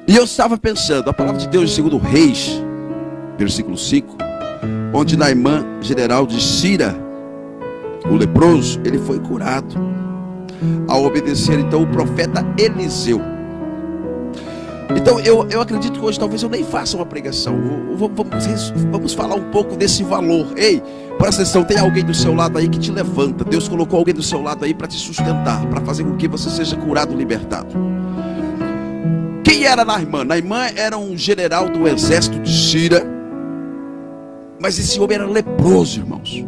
E eu estava pensando, a palavra de Deus em 2 Reis, versículo 5, onde Naamã, general de Síria, o leproso, ele foi curado ao obedecer então o profeta Eliseu. Então eu acredito que hoje talvez eu nem faça uma pregação. Vamos falar um pouco desse valor. Ei, presta atenção, tem alguém do seu lado aí que te levanta. Deus colocou alguém do seu lado aí para te sustentar, para fazer com que você seja curado, libertado. Quem era Naamã? Naamã era um general do exército de Síria, mas esse homem era leproso, irmãos.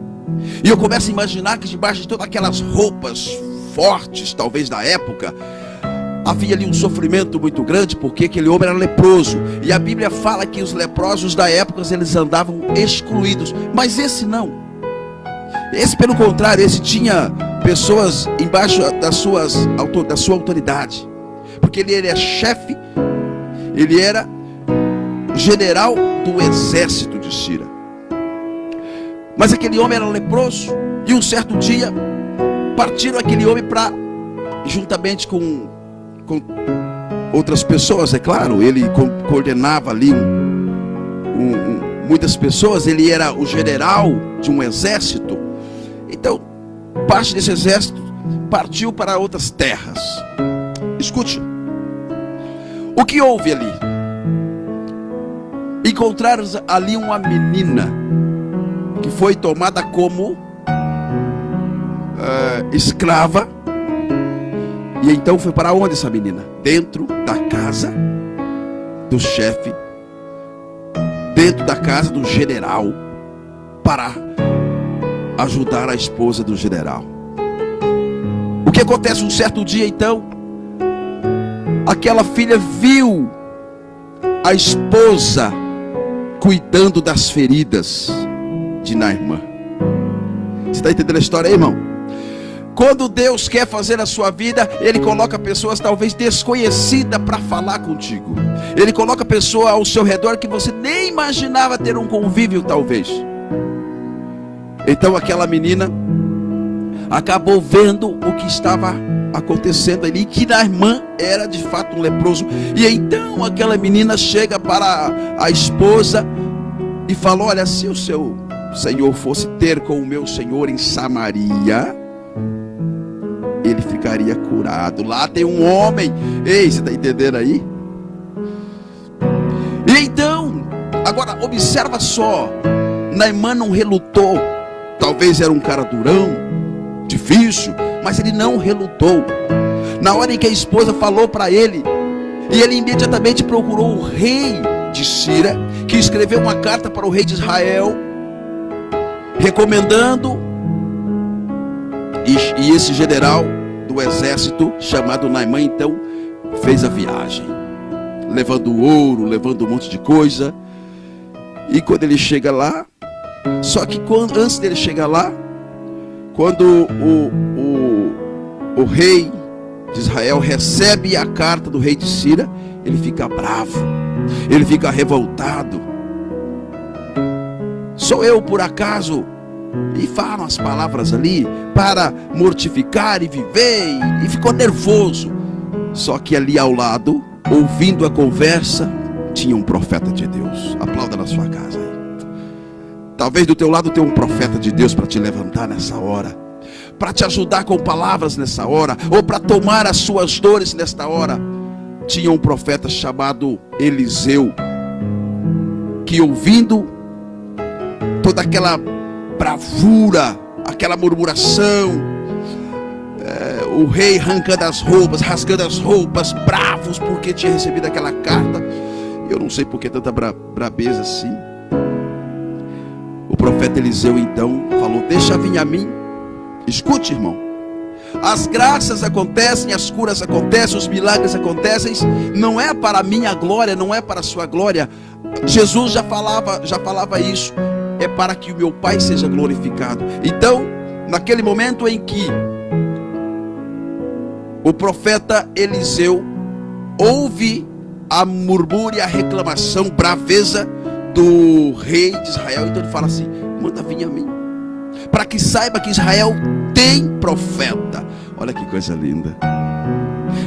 E eu começo a imaginar que debaixo de todas aquelas roupas fortes, talvez da época, havia ali um sofrimento muito grande, porque aquele homem era leproso. E a Bíblia fala que os leprosos da época, eles andavam excluídos. Mas esse não. Esse, pelo contrário, esse tinha pessoas embaixo da sua autoridade. Porque ele era chefe, ele era general do exército de Síria. Mas aquele homem era leproso. E um certo dia, partiram aquele homem para, juntamente com outras pessoas, é claro, ele coordenava ali muitas pessoas, ele era o general de um exército. Então, parte desse exército partiu para outras terras. Escute, o que houve ali? Encontraram ali uma menina que foi tomada como escrava. E então foi para onde essa menina? Dentro da casa do chefe, dentro da casa do general, para ajudar a esposa do general. O que acontece um certo dia então? Aquela filha viu a esposa cuidando das feridas de Naamã. Você está entendendo a história aí, irmão? Quando Deus quer fazer a sua vida, Ele coloca pessoas talvez desconhecidas para falar contigo. Ele coloca pessoas ao seu redor que você nem imaginava ter um convívio talvez. Então aquela menina acabou vendo o que estava acontecendo ali, que Naamã era de fato um leproso. E então aquela menina chega para a esposa e fala: olha, se o seu Senhor fosse ter com o meu Senhor em Samaria, ele ficaria curado. Lá tem um homem. Ei, você está entendendo aí? E então, agora observa só, Naamã não relutou. Talvez era um cara durão, difícil, mas ele não relutou. Na hora em que a esposa falou para ele, e ele imediatamente procurou o rei de Síria, que escreveu uma carta para o rei de Israel, recomendando. E esse general do exército, chamado Naamã, então fez a viagem, levando ouro, levando um monte de coisa. E quando ele chega lá, só que antes dele chegar lá, quando o rei de Israel recebe a carta do rei de Síria, ele fica bravo, ele fica revoltado. Sou eu, por acaso? E falam as palavras ali para mortificar e viver, e ficou nervoso. Só que ali ao lado, ouvindo a conversa, tinha um profeta de Deus. Aplauda na sua casa aí. Talvez do teu lado tenha um profeta de Deus para te levantar nessa hora, para te ajudar com palavras nessa hora, ou para tomar as suas dores nesta hora. Tinha um profeta chamado Eliseu, que ouvindo toda aquela bravura, aquela murmuração, o rei rasgando as roupas, bravos, porque tinha recebido aquela carta. Eu não sei por que tanta brabeza assim. O profeta Eliseu então falou: deixa vir a mim. Escute, irmão, as graças acontecem, as curas acontecem, os milagres acontecem, não é para a minha glória, não é para a sua glória. Jesus já falava isso. É para que o meu Pai seja glorificado. Então, naquele momento em que o profeta Eliseu ouve a murmúrio, a reclamação, braveza do rei de Israel, então ele fala assim: manda vir a mim, para que saiba que Israel tem profeta. Olha que coisa linda.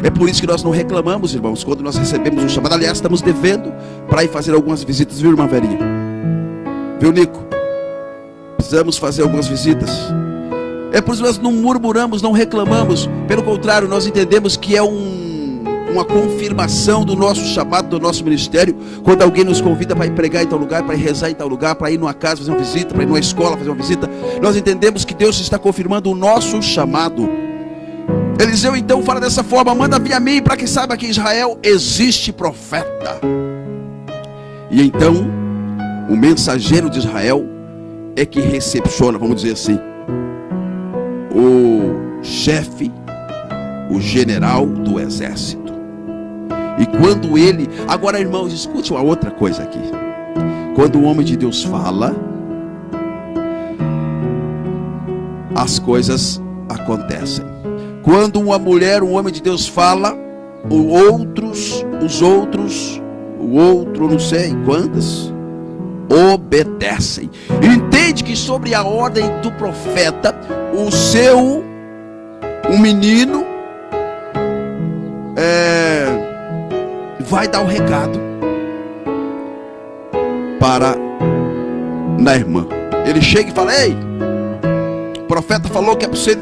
É por isso que nós não reclamamos, irmãos, quando nós recebemos um chamado. Aliás, estamos devendo para ir fazer algumas visitas, viu, irmã Verinha? Viu, Nico? Precisamos fazer algumas visitas. É por isso que nós não murmuramos, não reclamamos. Pelo contrário, nós entendemos que é uma confirmação do nosso chamado, do nosso ministério. Quando alguém nos convida para ir pregar em tal lugar, para ir rezar em tal lugar, para ir numa casa fazer uma visita, para ir numa escola fazer uma visita, nós entendemos que Deus está confirmando o nosso chamado. Eliseu então fala dessa forma: manda vir a mim para que saiba que em Israel existe profeta. E então o mensageiro de Israel é que recepciona, vamos dizer assim, o chefe, o general do exército. E quando ele... Agora, irmãos, escute uma outra coisa aqui. Quando o homem de Deus fala, as coisas acontecem. Quando uma mulher, um homem de Deus fala, o outro, não sei quantas, obedecem. Entende que sobre a ordem do profeta, um menino vai dar o recado para na irmã. Ele chega e fala: ei, o profeta falou que é para você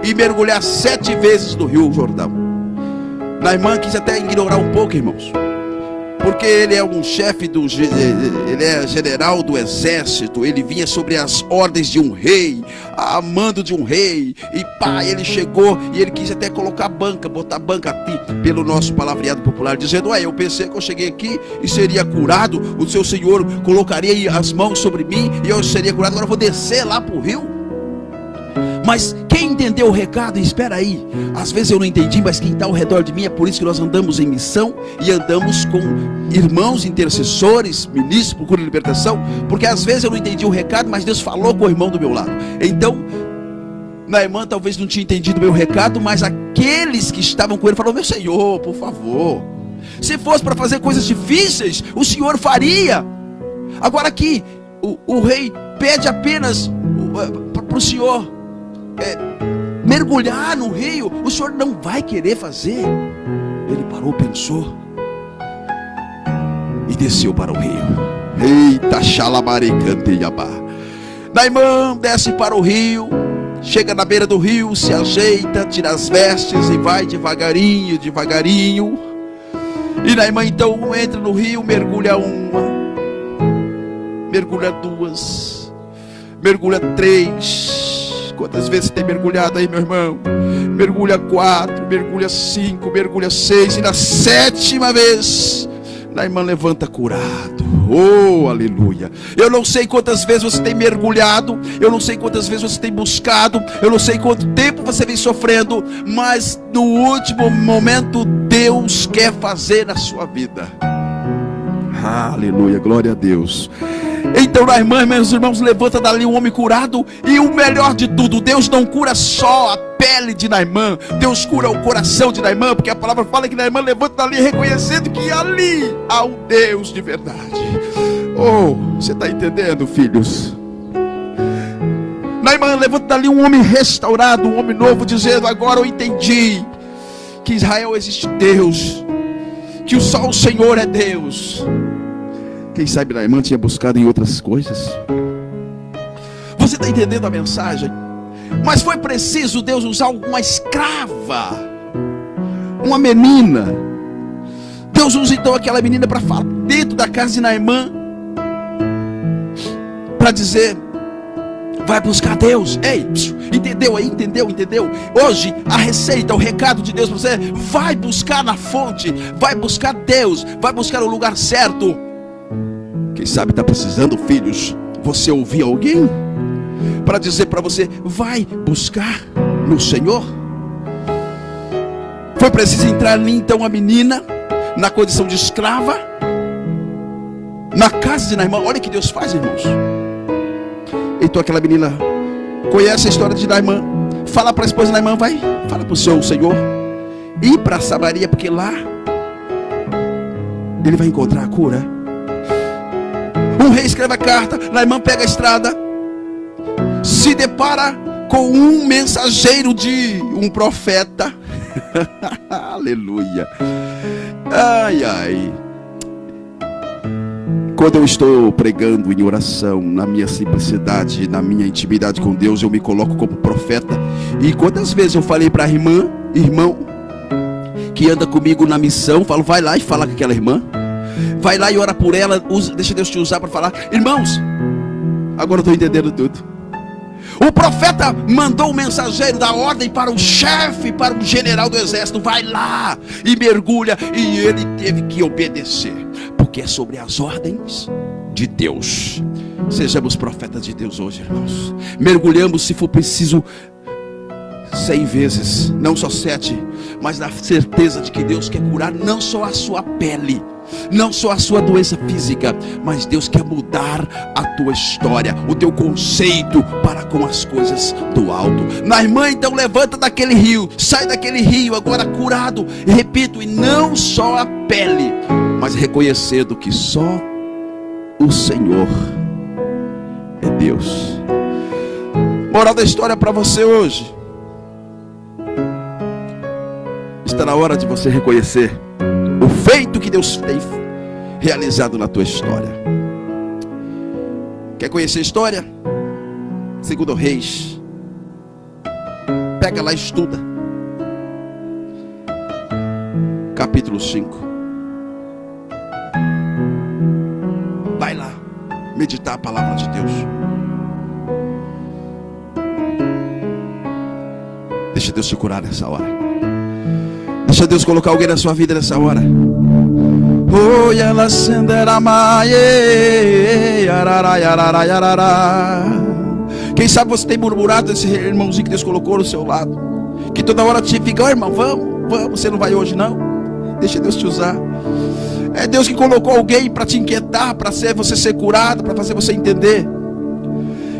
ir mergulhar 7 vezes no Rio Jordão. Na irmã quis até ignorar um pouco, irmãos, porque ele é um chefe ele é general do exército. Ele vinha sobre as ordens de um rei, a mando de um rei. E pá, ele chegou e ele quis até botar banca aqui, pelo nosso palavreado popular, dizendo: eu pensei que eu cheguei aqui e seria curado, o seu senhor colocaria as mãos sobre mim e eu seria curado, agora eu vou descer lá para o rio. Mas quem entendeu o recado? Espera aí, às vezes eu não entendi, mas quem está ao redor de mim, é por isso que nós andamos em missão e andamos com irmãos intercessores, ministros, procura libertação, porque às vezes eu não entendi o recado, mas Deus falou com o irmão do meu lado. Então, na irmã talvez não tinha entendido o meu recado, mas aqueles que estavam com ele falaram: meu Senhor, por favor, se fosse para fazer coisas difíceis, o Senhor faria. Agora aqui, o rei pede apenas para o Senhor mergulhar no rio. O Senhor não vai querer fazer. Ele parou, pensou e desceu para o rio. Eita, xalabaricanteiabá. Naimã desce para o rio, chega na beira do rio, se ajeita, tira as vestes e vai devagarinho, devagarinho. E Naimã então entra no rio, mergulha uma, mergulha duas, mergulha 3. Quantas vezes tem mergulhado aí, meu irmão? Mergulha 4, mergulha 5, mergulha 6. E na 7ª vez, Naimã levanta curado. Oh, aleluia. Eu não sei quantas vezes você tem mergulhado, eu não sei quantas vezes você tem buscado, eu não sei quanto tempo você vem sofrendo, mas no último momento Deus quer fazer na sua vida. Aleluia, glória a Deus. Então Naimã, meus irmãos, levanta dali um homem curado. E o melhor de tudo, Deus não cura só a pele de Naimã, Deus cura o coração de Naimã, porque a palavra fala que Naimã levanta dali reconhecendo que ali há um Deus de verdade. Oh, você está entendendo, filhos? Naimã levanta dali um homem restaurado, um homem novo, dizendo: agora eu entendi que em Israel existe Deus, que só o Senhor é Deus. Quem sabe Naimã tinha buscado em outras coisas. Você está entendendo a mensagem? Mas foi preciso Deus usar uma escrava, uma menina. Deus usa então aquela menina para falar dentro da casa de Naimã, para dizer: vai buscar Deus. Ei, entendeu aí? Entendeu? Hoje a receita, o recado de Deus para você: vai buscar na fonte, vai buscar Deus, vai buscar o lugar certo. Quem sabe está precisando, filhos, você ouvir alguém para dizer para você: vai buscar no Senhor. Foi preciso entrar ali então a menina, na condição de escrava, na casa de Naimã. Olha o que Deus faz, irmãos. Então aquela menina conhece a história de Naimã, fala para a esposa de Naimã: vai, fala para o seu Senhor ir para Samaria, porque lá ele vai encontrar a cura. Um rei escreve a carta, Naimã pega a estrada, se depara com um mensageiro de um profeta. Aleluia. Ai, ai. Quando eu estou pregando em oração, na minha simplicidade, na minha intimidade com Deus, eu me coloco como profeta. E quantas vezes eu falei para a irmão que anda comigo na missão, falo, vai lá e fala com aquela irmã, vai lá e ora por ela, deixa Deus te usar para falar. Irmãos, agora eu estou entendendo tudo. O profeta mandou o mensageiro da ordem para o chefe, para o general do exército, vai lá e mergulha, e ele teve que obedecer, porque é sobre as ordens de Deus. Sejamos profetas de Deus hoje, irmãos. Mergulhamos, se for preciso, 100 vezes, não só 7, mas na certeza de que Deus quer curar não só a sua pele, não só a sua doença física, mas Deus quer mudar a tua história, o teu conceito para com as coisas do alto. Na irmã, então levanta daquele rio, sai daquele rio agora curado, e repito, e não só a pele, mas reconhecendo que só o Senhor é Deus. Moral da história para você hoje: está na hora de você reconhecer o feito que Deus tem realizado na tua história. Quer conhecer a história? 2 Reis. Pega lá e estuda. Capítulo 5. Vai lá meditar a palavra de Deus. Deixa Deus te curar nessa hora. Deixa Deus colocar alguém na sua vida nessa hora. Oh, ela acenderá mais. Quem sabe você tem murmurado esse irmãozinho que Deus colocou no seu lado, que toda hora te fica, oh, irmão, vamos, você não vai hoje não? Deixa Deus te usar. É Deus que colocou alguém para te inquietar, para você ser curado, para fazer você entender.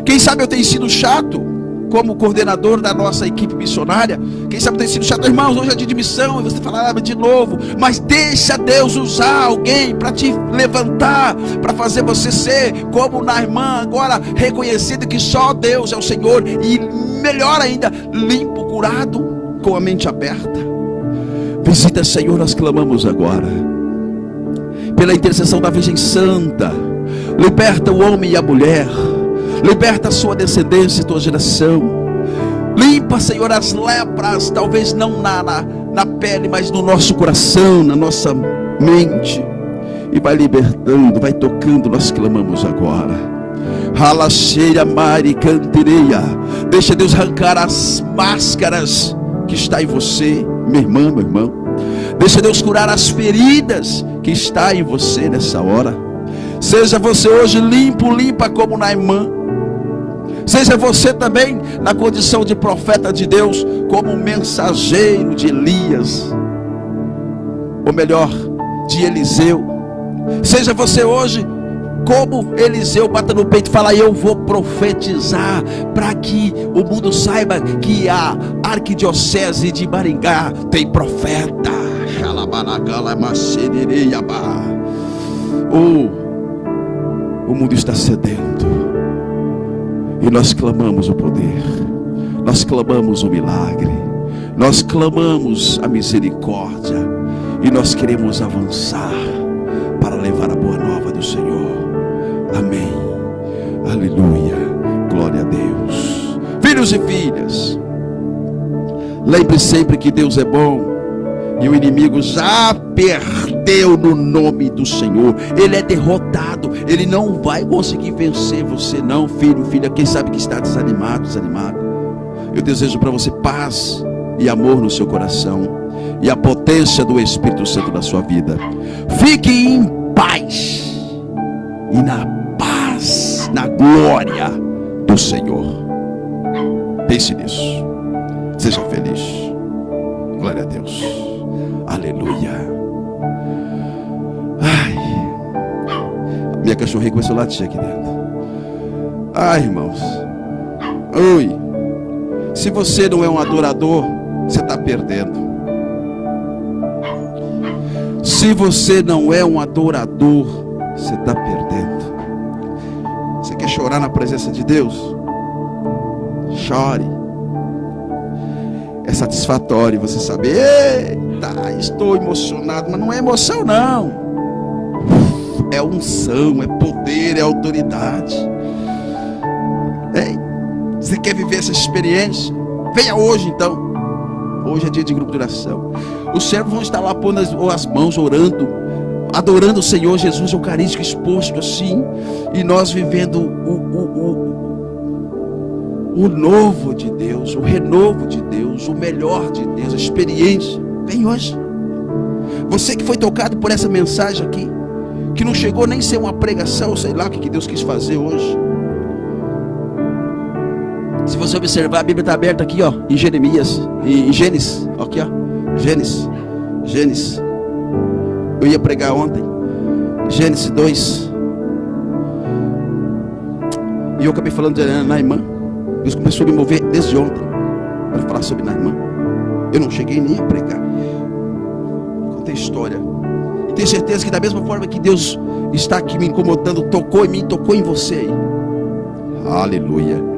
Quem sabe eu tenho sido chato como coordenador da nossa equipe missionária. Quem sabe tem sido chato, irmãos, hoje é dia de missão, e você fala de novo, mas deixa Deus usar alguém para te levantar, para fazer você ser como na irmã, agora reconhecendo que só Deus é o Senhor, e melhor ainda, limpo, curado, com a mente aberta. Visita, Senhor, nós clamamos agora, pela intercessão da Virgem Santa, liberta o homem e a mulher, liberta a sua descendência e tua geração. Limpa, Senhor, as lepras, talvez não na pele, mas no nosso coração, na nossa mente. E vai libertando, vai tocando, nós clamamos agora. Ralacheira, Mari, Cantereia. Deixa Deus arrancar as máscaras que está em você, minha irmã, meu irmão. Deixa Deus curar as feridas que está em você nessa hora. Seja você hoje limpa como Naamã. Seja você também na condição de profeta de Deus, como mensageiro de Elias, ou melhor, de Eliseu. Seja você hoje como Eliseu, bata no peito e fala, eu vou profetizar, para que o mundo saiba que a arquidiocese de Maringá tem profeta. O mundo está sedento, e nós clamamos o poder, nós clamamos o milagre, nós clamamos a misericórdia, e nós queremos avançar para levar a boa nova do Senhor. Amém, aleluia, glória a Deus. Filhos e filhas, lembre sempre que Deus é bom, e o inimigo já perdeu no nome do Senhor. Ele é derrotado, ele não vai conseguir vencer você não, filho, filha. Quem sabe que está desanimado. Eu desejo para você paz e amor no seu coração, e a potência do Espírito Santo na sua vida. Fique em paz e na paz, na glória do Senhor. Pense nisso. Seja feliz. Glória a Deus. Aleluia. Ai, minha cachorrinha começou a latir aqui dentro. Ai, irmãos. Oi. Se você não é um adorador, você está perdendo. Se você não é um adorador, você está perdendo. Você quer chorar na presença de Deus? Chore. É satisfatório você saber, eita, estou emocionado, mas não é emoção não. É unção, é poder, é autoridade. Ei, você quer viver essa experiência? Venha hoje então. Hoje é dia de grupo de oração. Os servos vão estar lá pondo as mãos, orando, adorando o Senhor Jesus Eucarístico exposto assim. E nós vivendo o novo de Deus, o renovo de Deus, o melhor de Deus, a experiência. Vem hoje. Você que foi tocado por essa mensagem aqui, que não chegou nem a ser uma pregação, sei lá o que Deus quis fazer hoje. Se você observar, a Bíblia está aberta aqui, ó, em Jeremias, em Gênesis, aqui, ó, Gênesis. Eu ia pregar ontem, Gênesis 2. E eu acabei falando de Naamã. Deus começou a me mover desde ontem para falar sobre Naamã. Eu não cheguei nem a pregar. Contei história. E tenho certeza que da mesma forma que Deus está aqui me incomodando, tocou em mim, tocou em você aí. Aleluia.